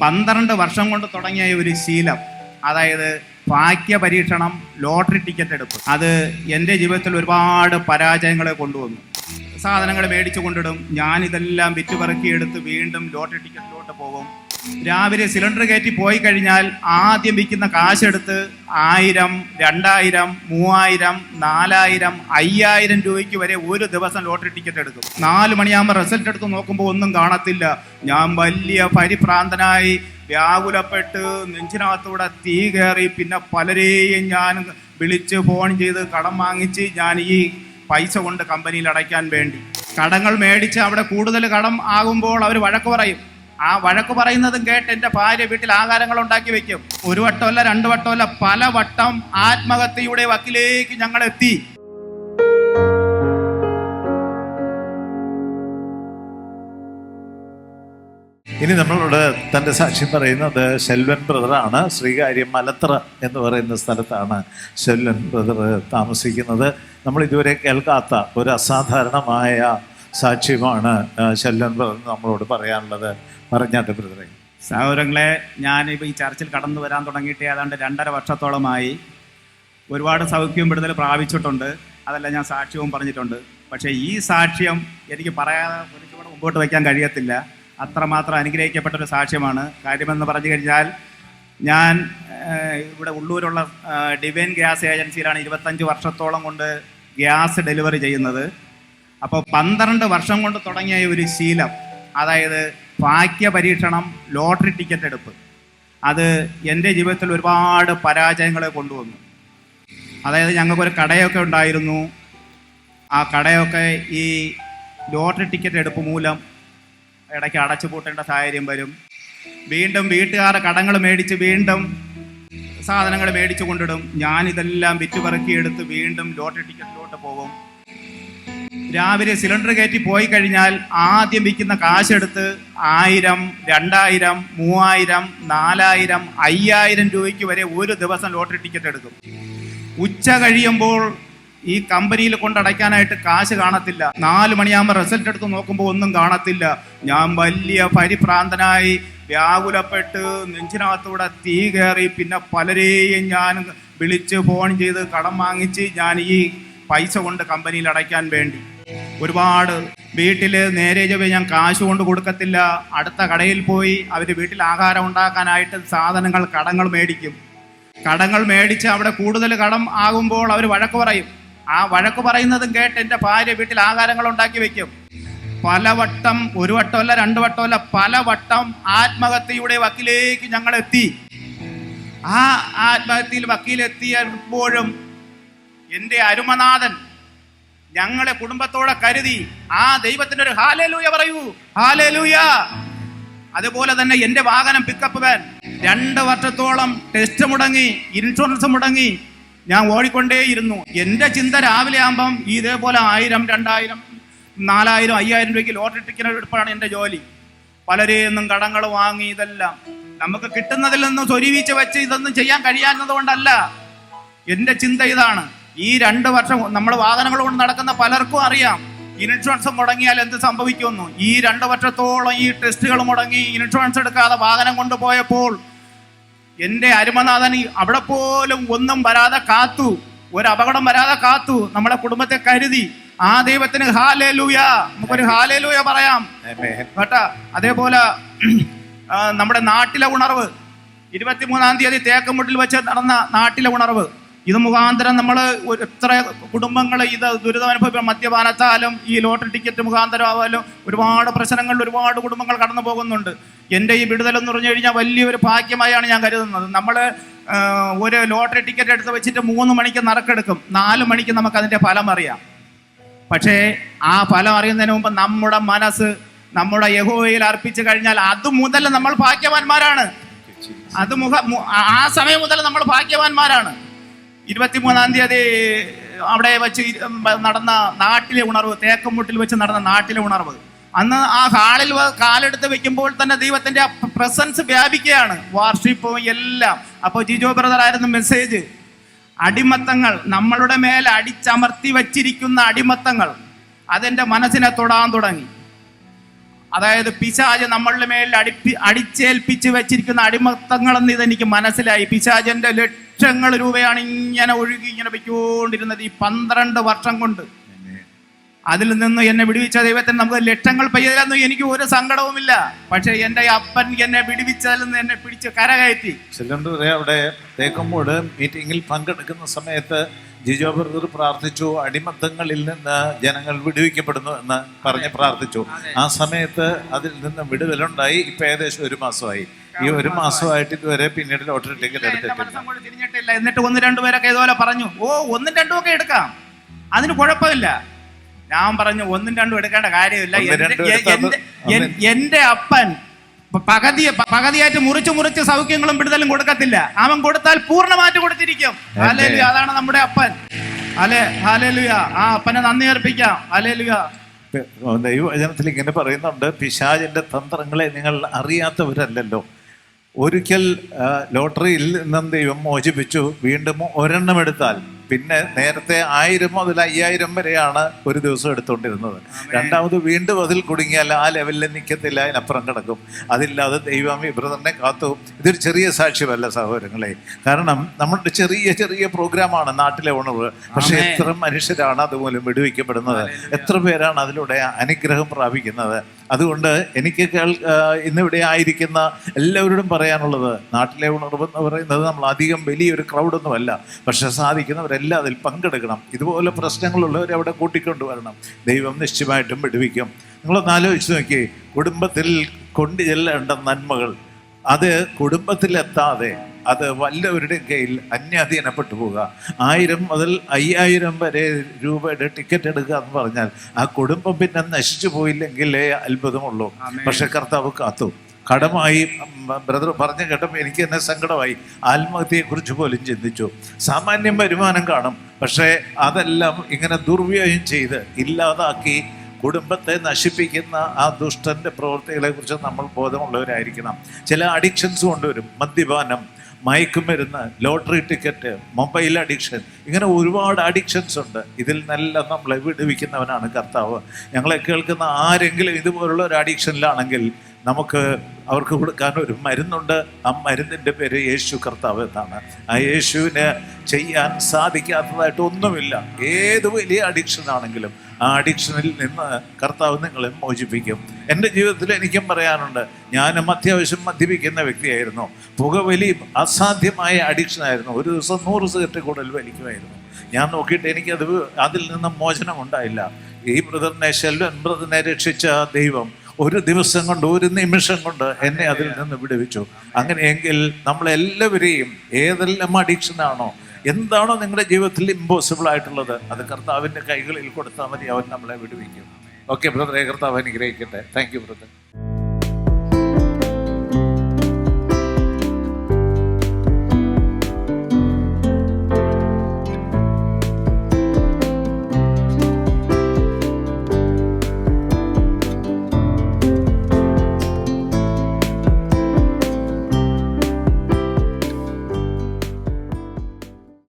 12 വർഷം കൊണ്ട് തുടങ്ങിയ ഒരു ശീലം, അതായത് ഭാഗ്യ പരീക്ഷണം, ലോട്ടറി ടിക്കറ്റ് എടുപ്പ്, അത് എൻ്റെ ജീവിതത്തിൽ ഒരുപാട് പരാജയങ്ങളെ കൊണ്ടുവന്നു. സാധനങ്ങൾ മേടിച്ചു കൊണ്ടിടും, ഞാനിതെല്ലാം വിറ്റുപറക്കിയെടുത്ത് വീണ്ടും ലോട്ടറി ടിക്കറ്റിലോട്ട് പോകും. രാവിലെ സിലിണ്ടർ കയറ്റി പോയി കഴിഞ്ഞാൽ ആദ്യം വിൽക്കുന്ന കാശെടുത്ത് 1000, 2000, 3000, 4000, 5000 രൂപയ്ക്ക് വരെ ഒരു ദിവസം ലോട്ടറി ടിക്കറ്റ് എടുക്കും. 4 മണിയാകുമ്പോൾ റിസൾട്ട് എടുത്ത് നോക്കുമ്പോൾ ഒന്നും കാണത്തില്ല. ഞാൻ വലിയ പരിഭ്രാന്തനായി വ്യാകുലപ്പെട്ട് നെഞ്ചിനകത്തൂടെ തീ കയറി. പിന്നെ പലരെയും ഞാൻ വിളിച്ച് ഫോൺ ചെയ്ത് കടം വാങ്ങിച്ച് ഞാൻ ഈ പൈസ കൊണ്ട് കമ്പനിയിൽ അടയ്ക്കാൻ വേണ്ടി കടങ്ങൾ മേടിച്ച് അവിടെ കൂടുതൽ കടം ആകുമ്പോൾ അവർ വഴക്ക് പറയും. ആ വഴക്ക് പറയുന്നതും കേട്ട് എൻ്റെ ഭാര്യ വീട്ടിൽ ആഹാരങ്ങൾ ഉണ്ടാക്കി വെക്കും. 1 വട്ടമല്ല 2 വട്ടമല്ല, പല വട്ടം ആത്മഹത്യയുടെ വക്കിലേക്ക് ഞങ്ങൾ എത്തി. ഇനി നമ്മളോട് തൻ്റെ സാക്ഷ്യം പറയുന്നത് ശെൽവൻ ബ്രദറാണ്. ശ്രീകാര്യം മലത്ര എന്ന് പറയുന്ന സ്ഥലത്താണ് ശെൽവൻ ബ്രദർ താമസിക്കുന്നത്. നമ്മൾ ഇതുവരെ കേൾക്കാത്ത ഒരു അസാധാരണമായ സാക്ഷ്യമാണ് ശെൽവൻ ബ്രദർ നമ്മളോട് പറയാനുള്ളത്. പറഞ്ഞാട്ടെ ബ്രദറെ. സഹോദരങ്ങളെ, ഞാനിപ്പോൾ ഈ ചർച്ചിൽ കടന്നു വരാൻ തുടങ്ങിയിട്ട് ഏതാണ്ട് 2.5 വർഷത്തോളമായി. ഒരുപാട് സൗഖ്യവും വിടുതൽ പ്രാപിച്ചിട്ടുണ്ട്, അതെല്ലാം ഞാൻ സാക്ഷ്യവും പറഞ്ഞിട്ടുണ്ട്. പക്ഷേ ഈ സാക്ഷ്യം എനിക്ക് പറയാതെ ഒരിക്കലും മുമ്പോട്ട് വയ്ക്കാൻ കഴിയത്തില്ല. അത്രമാത്രം അനുഗ്രഹിക്കപ്പെട്ടൊരു സാക്ഷ്യമാണ്. കാര്യമെന്ന് പറഞ്ഞു കഴിഞ്ഞാൽ, ഞാൻ ഇവിടെ ഉള്ളൂരുള്ള ഡിവൈൻ ഗ്യാസ് ഏജൻസിയിലാണ് 25 വർഷത്തോളം കൊണ്ട് ഗ്യാസ് ഡെലിവറി ചെയ്യുന്നത്. അപ്പോൾ 12 വർഷം കൊണ്ട് തുടങ്ങിയ ഒരു ശീലം, അതായത് ഭാഗ്യ പരീക്ഷണം, ലോട്ടറി ടിക്കറ്റ് എടുപ്പ്, അത് എൻ്റെ ജീവിതത്തിൽ ഒരുപാട് പരാജയങ്ങളെ കൊണ്ടുവന്നു. അതായത് ഞങ്ങൾക്കൊരു കടയൊക്കെ ഉണ്ടായിരുന്നു. ആ കടയൊക്കെ ഈ ലോട്ടറി ടിക്കറ്റ് എടുപ്പ് മൂലം ഇടയ്ക്ക് അടച്ചു പൂട്ടേണ്ട സാഹചര്യം വരും. വീണ്ടും വീട്ടുകാരെ കടങ്ങൾ മേടിച്ച് വീണ്ടും സാധനങ്ങൾ മേടിച്ചു കൊണ്ടിടും. ഞാനിതെല്ലാം വിറ്റുപറക്കിയെടുത്ത് വീണ്ടും ലോട്ടറി ടിക്കറ്റിലോട്ട് പോകും. രാവിലെ സിലിണ്ടർ കയറ്റി പോയി കഴിഞ്ഞാൽ ആദ്യം വിൽക്കുന്ന കാശെടുത്ത് 1000, 2000, 3000, 4000, 5000 രൂപയ്ക്ക് വരെ ഒരു ദിവസം ലോട്ടറി ടിക്കറ്റ് എടുക്കും. ഉച്ച കഴിയുമ്പോൾ ഈ കമ്പനിയിൽ കൊണ്ടടയ്ക്കാനായിട്ട് കാശ് കാണത്തില്ല. 4 മണിയാകുമ്പോൾ റിസൾട്ട് എടുത്ത് നോക്കുമ്പോൾ ഒന്നും കാണത്തില്ല. ഞാൻ വലിയ പരിഭ്രാന്തനായി വ്യാകുലപ്പെട്ട് നെഞ്ചിനകത്തൂടെ തീ കയറി. പിന്നെ പലരെയും ഞാൻ വിളിച്ച് ഫോൺ ചെയ്ത് കടം വാങ്ങിച്ച് ഞാൻ ഈ പൈസ കൊണ്ട് കമ്പനിയിൽ അടയ്ക്കാൻ വേണ്ടി ഒരുപാട് വീട്ടിൽ നേരെ ചൊവ്വേ ഞാൻ കാശ് കൊണ്ട് കൊടുക്കത്തില്ല. അടുത്ത കടയിൽ പോയി അവർ വീട്ടിൽ ആഹാരം ഉണ്ടാക്കാനായിട്ട് സാധനങ്ങൾ കടങ്ങൾ മേടിക്കും. കടങ്ങൾ മേടിച്ച് അവിടെ കൂടുതൽ കടം ആകുമ്പോൾ അവർ വഴക്ക് പറയും. ആ വഴക്ക് പറയുന്നതും കേട്ട് എൻ്റെ ഭാര്യ വീട്ടിൽ ആഹാരങ്ങൾ ഉണ്ടാക്കി വെക്കും. പല വട്ടം, 1 വട്ടമല്ല 2 വട്ടമല്ല, പല വട്ടം ആത്മഹത്യയുടെ വക്കിലേക്ക് ഞങ്ങൾ എത്തി. ആ ആത്മഹത്യയിൽ വക്കീലെത്തിയപ്പോഴും എൻ്റെ അരുമനാഥൻ ഞങ്ങളെ കുടുംബത്തോടെ കരുതി. ആ ദൈവത്തിന് ഒരു ഹാലേലൂയ പറയൂ, ഹാലേലൂയ. അതുപോലെ തന്നെ എൻ്റെ വാഹനം പിക്കപ്പ് വാൻ 2 വർഷത്തോളം ടെസ്റ്റ് മുടങ്ങി, ഇൻഷുറൻസ് മുടങ്ങി, ഞാൻ ഓടിക്കൊണ്ടേയിരുന്നു. എൻ്റെ ചിന്ത രാവിലെ ആകുമ്പം ഇതേപോലെ 1000, 2000, 4000, 5000 രൂപയ്ക്ക് ലോട്ടറി ടിക്കറ്റ് എടുപ്പാണ് എൻ്റെ ജോലി. പലരെയൊന്നും കടങ്ങൾ വാങ്ങി. ഇതെല്ലാം നമുക്ക് കിട്ടുന്നതിൽ നിന്നും സ്വരൂപിച്ച് വെച്ച് ഇതൊന്നും ചെയ്യാൻ കഴിയാഞ്ഞത് കൊണ്ടല്ല. എൻ്റെ ചിന്ത ഇതാണ്. ഈ 2 വർഷം നമ്മൾ വാഹനങ്ങൾ കൊണ്ട് നടക്കുന്ന പലർക്കും അറിയാം ഇൻഷുറൻസ് മുടങ്ങിയാൽ എന്ത് സംഭവിക്കുമെന്നു. ഈ 2 വർഷത്തോളം ഈ ടെസ്റ്റുകൾ മുടങ്ങി ഇൻഷുറൻസ് എടുക്കാതെ വാഹനം കൊണ്ടുപോയപ്പോൾ എൻ്റെ അരുമനാഥൻ അവിടെ പോലും ഒന്നും വരാതെ കാത്തു, ഒരു അപകടം വരാതെ കാത്തു, നമ്മളെ കുടുംബത്തെ കരുതി. ആ ദൈവത്തിന് ഹാലേലൂയ, നമുക്കൊരു ഹാലേലൂയ പറയാം കേട്ടാ. അതേപോലെ നമ്മുടെ നാട്ടിലെ ഉണർവ് 23-ാം തീയതി തേക്കമുട്ടിൽ വെച്ച് നടന്ന നാട്ടിലെ ഉണർവ്, ഇത് മുഖാന്തരം നമ്മൾ എത്ര കുടുംബങ്ങൾ ഇത് ദുരിതമനുഭവിക്കും. മദ്യപാനത്താലും ഈ ലോട്ടറി ടിക്കറ്റ് മുഖാന്തരമാവാലും ഒരുപാട് പ്രശ്നങ്ങളിൽ ഒരുപാട് കുടുംബങ്ങൾ കടന്നു പോകുന്നുണ്ട്. എൻ്റെ ഈ വിടുതലെന്ന് പറഞ്ഞു കഴിഞ്ഞാൽ വലിയൊരു ഭാഗ്യമായാണ് ഞാൻ കരുതുന്നത്. നമ്മൾ ഒരു ലോട്ടറി ടിക്കറ്റ് എടുത്ത് വെച്ചിട്ട് 3 മണിക്ക് നറുക്കെടുക്കും, 4 മണിക്ക് നമുക്ക് അതിൻ്റെ ഫലം അറിയാം. പക്ഷേ ആ ഫലം അറിയുന്നതിന് മുമ്പ് നമ്മുടെ മനസ്സ് നമ്മുടെ യഹോവയിൽ അർപ്പിച്ചു കഴിഞ്ഞാൽ അത് മുതൽ നമ്മൾ ഭാഗ്യവാന്മാരാണ്. ആ സമയം മുതൽ നമ്മൾ ഭാഗ്യവാന്മാരാണ്. 23-ാം തീയതി അവിടെ വെച്ച് നടന്ന നാട്ടിലെ ഉണർവ്, തേക്കമുട്ടിൽ വെച്ച് നടന്ന നാട്ടിലെ ഉണർവ്, അന്ന് ആ ഹാളിൽ കാലെടുത്ത് വെക്കുമ്പോൾ തന്നെ ദൈവത്തിൻ്റെ പ്രസൻസ് വ്യാപിക്കുകയാണ്, വാർഷിപ്പും എല്ലാം. അപ്പോൾ ജിജോ ബ്രദറായിരുന്നു മെസ്സേജ്. അടിമത്തങ്ങൾ, നമ്മളുടെ മേലെ അടിച്ചമർത്തി വച്ചിരിക്കുന്ന അടിമത്തങ്ങൾ, അതെൻ്റെ മനസ്സിനെ തൊടാൻ തുടങ്ങി. അതായത് പിശാച് നമ്മളുടെ മേൽ അടിച്ചേൽപ്പിച്ച് വെച്ചിരിക്കുന്ന അടിമത്തങ്ങളെന്ന് ഇതെനിക്ക് മനസ്സിലായി. പിശാചിന്റെ ലക്ഷങ്ങൾ രൂപയാണ് ഇങ്ങനെ ഒഴുകി ഇങ്ങനെ പൊയ്ക്കൊണ്ടിരുന്നത് ഈ 12 വർഷം കൊണ്ട്. അതിൽ നിന്ന് എന്നെ വിടുവിച്ച ദൈവത്തിന് നമുക്ക് ലക്ഷങ്ങൾ പെയ്യാനൊന്നും എനിക്ക് ഒരു സങ്കടവുമില്ല. പക്ഷെ എൻ്റെ അപ്പൻ എന്നെ വിടുവിച്ചതിൽ നിന്ന് എന്നെ പിടിച്ച് കരകയറ്റി. അവിടെ തേക്കമ്പോട് മീറ്റിങ്ങിൽ പങ്കെടുക്കുന്ന സമയത്ത് ജിജോ ബ്രദർ പ്രാർത്ഥിച്ചു, അടിമത്തങ്ങളിൽ നിന്ന് ജനങ്ങൾ വിടുവിക്കപ്പെടുന്നു എന്ന് പറഞ്ഞ് പ്രാർത്ഥിച്ചു. ആ സമയത്ത് അതിൽ നിന്ന് വിടുതലുണ്ടായി. ഇപ്പൊ ഏകദേശം 1 മാസമായി. ഈ 1 മാസമായിട്ട് ഇതുവരെ പിന്നീട് ലോട്ടറി ടിക്കറ്റ് എടുത്തിട്ടില്ല. എന്നിട്ട് 1-2 പേരൊക്കെ ഇതുപോലെ പറഞ്ഞു, 1-2 ഒക്കെ എടുക്കാം, അതിന് കുഴപ്പമില്ല. ഞാൻ പറഞ്ഞു 1-2 എടുക്കേണ്ട കാര്യമില്ല. എന്റെ അപ്പൻ പകുതിയായിട്ട് മുറിച്ച് സൗഖ്യങ്ങളും വിടുതലും കൊടുക്കത്തില്ല. അവൻ കൊടുത്താൽ പൂർണ്ണമായിട്ട് കൊടുത്തിരിക്കും. ഹല്ലേലൂയ. അതാണ് നമ്മുടെ അപ്പൻ. ഹല്ലേലൂയ. ആ അപ്പനെ നന്ദി അർപ്പിക്കാം. ഹല്ലേലൂയ. ദൈവവചനത്തിൽ ഇങ്ങനെ പറയുന്നുണ്ട്, പിശാചിന്റെ തന്ത്രങ്ങളെ നിങ്ങൾ അറിയാത്തവരല്ലല്ലോ. ഒരിക്കൽ ലോട്ടറിയിൽ നിന്നും ദൈവം മോചിപ്പിച്ചു. വീണ്ടും 1 എടുത്താൽ പിന്നെ നേരത്തെ 1000 മുതൽ 5000 വരെയാണ് ഒരു ദിവസം എടുത്തുകൊണ്ടിരുന്നത്. രണ്ടാമത് വീണ്ടും അതിൽ കുടുങ്ങിയാൽ ആ ലെവലിൽ നിൽക്കത്തില്ല, അതിനപ്പുറം കിടക്കും. അതില്ലാതെ ദൈവം ഈ ബ്രദറിനെ കാത്തു. ഇതൊരു ചെറിയ സാക്ഷ്യമല്ല സഹോദരങ്ങളെ. കാരണം നമ്മുടെ ചെറിയ പ്രോഗ്രാമാണ് നാട്ടിലെ ഉണർവ്. പക്ഷെ എത്ര മനുഷ്യരാണ് അതുമൂലം വിടുവിക്കപ്പെടുന്നത്, എത്ര പേരാണ് അതിലൂടെ അനുഗ്രഹം പ്രാപിക്കുന്നത്. അതുകൊണ്ട് എനിക്ക് ഇന്നിവിടെ ആയിരിക്കുന്ന എല്ലാവരോടും പറയാനുള്ളത്, നാട്ടിലെ ഉണർവ് എന്ന് പറയുന്നത് നമ്മൾ അധികം വലിയൊരു ക്രൗഡൊന്നുമല്ല. പക്ഷെ സാധിക്കുന്നവരെല്ലാം അതിൽ പങ്കെടുക്കണം. ഇതുപോലെ പ്രശ്നങ്ങളുള്ളവരെ അവിടെ കൂട്ടിക്കൊണ്ടുവരണം. ദൈവം നിശ്ചയമായിട്ടും വിടുവിക്കും. നിങ്ങളൊന്ന് ആലോചിച്ച് നോക്കി, കുടുംബത്തിൽ കൊണ്ടു ചെല്ലേണ്ട നന്മകൾ അത് കുടുംബത്തിലെത്താതെ അത് വല്ലവരുടെയും കയ്യിൽ അന്യാധീനപ്പെട്ടു പോവുക. 1000 മുതൽ 5000 വരെ രൂപയുടെ ടിക്കറ്റ് എടുക്കുക എന്ന് പറഞ്ഞാൽ ആ കുടുംബം പിന്നെ നശിച്ചു പോയില്ലെങ്കിലേ അത്ഭുതമുള്ളൂ. പക്ഷെ കർത്താവ് കാത്തു. കടമായി ബ്രദർ പറഞ്ഞു കേട്ടപ്പോൾ എനിക്ക് തന്നെ സങ്കടമായി. ആത്മഹത്യയെക്കുറിച്ച് പോലും ചിന്തിച്ചു. സാമാന്യം വരുമാനം കാണും, പക്ഷേ അതെല്ലാം ഇങ്ങനെ ദുർവ്യയം ചെയ്ത് ഇല്ലാതാക്കി കുടുംബത്തെ നശിപ്പിക്കുന്ന ആ ദുഷ്ടൻ്റെ പ്രവൃത്തികളെ കുറിച്ച് നമ്മൾ ബോധമുള്ളവരായിരിക്കണം. ചില അഡിക്ഷൻസ് കൊണ്ടുവരും. മദ്യപാനം, മയക്കുമരുന്ന്, ലോട്ടറി ടിക്കറ്റ്, മൊബൈൽ അഡിക്ഷൻ, ഇങ്ങനെ ഒരുപാട് അഡിക്ഷൻസ് ഉണ്ട്. ഇതിൽ നിന്നെല്ലാം നമ്മളെ വിടുവിക്കുന്നവനാണ് കർത്താവ്. ഞങ്ങളെ കേൾക്കുന്ന ആരെങ്കിലും ഇതുപോലുള്ള ഒരു അഡിക്ഷനിലാണെങ്കിൽ നമുക്ക് അവർക്ക് കൊടുക്കാൻ ഒരു മരുന്നുണ്ട്. ആ മരുന്നിൻ്റെ പേര് യേശു കർത്താവ് എന്നാണ്. ആ യേശുവിന് ചെയ്യാൻ സാധിക്കാത്തതായിട്ട് ഒന്നുമില്ല. ഏത് വലിയ അഡിക്ഷൻ ആണെങ്കിലും ആ അഡിക്ഷനിൽ നിന്ന് കർത്താവ് നിങ്ങളെ മോചിപ്പിക്കും. എൻ്റെ ജീവിതത്തിൽ എനിക്കും പറയാനുണ്ട്. ഞാനും അത്യാവശ്യം മദ്യപിക്കുന്ന വ്യക്തിയായിരുന്നു. പുകവലി അസാധ്യമായ അഡിക്ഷനായിരുന്നു. ഒരു ദിവസം 100 സിഗരറ്റ് കൂടുതൽ വലിക്കുമായിരുന്നു. ഞാൻ നോക്കിയിട്ട് എനിക്കത് അതിൽ നിന്ന് മോചനം ഉണ്ടായില്ല. ഈ ബ്രദറിനെ, ഷെൽവൻ ബ്രദറിനെ രക്ഷിച്ച ദൈവം ഒരു ദിവസം കൊണ്ട്, ഒരു നിമിഷം കൊണ്ട് എന്നെ അതിൽ നിന്ന് വിടുവിച്ചു. അങ്ങനെയെങ്കിൽ നമ്മളെല്ലാവരെയും ഏതെല്ലാം അഡിക്ഷനാണോ, എന്താണോ നിങ്ങളുടെ ജീവിതത്തിൽ ഇമ്പോസിബിൾ ആയിട്ടുള്ളത്, അത് കർത്താവിൻ്റെ കൈകളിൽ കൊടുത്താൽ മതി. അവൻ നമ്മളെ വിടുവിക്കും. ഓക്കെ ബ്രദറെ, കർത്താവ് അനുഗ്രഹിക്കട്ടെ. Thank you brother.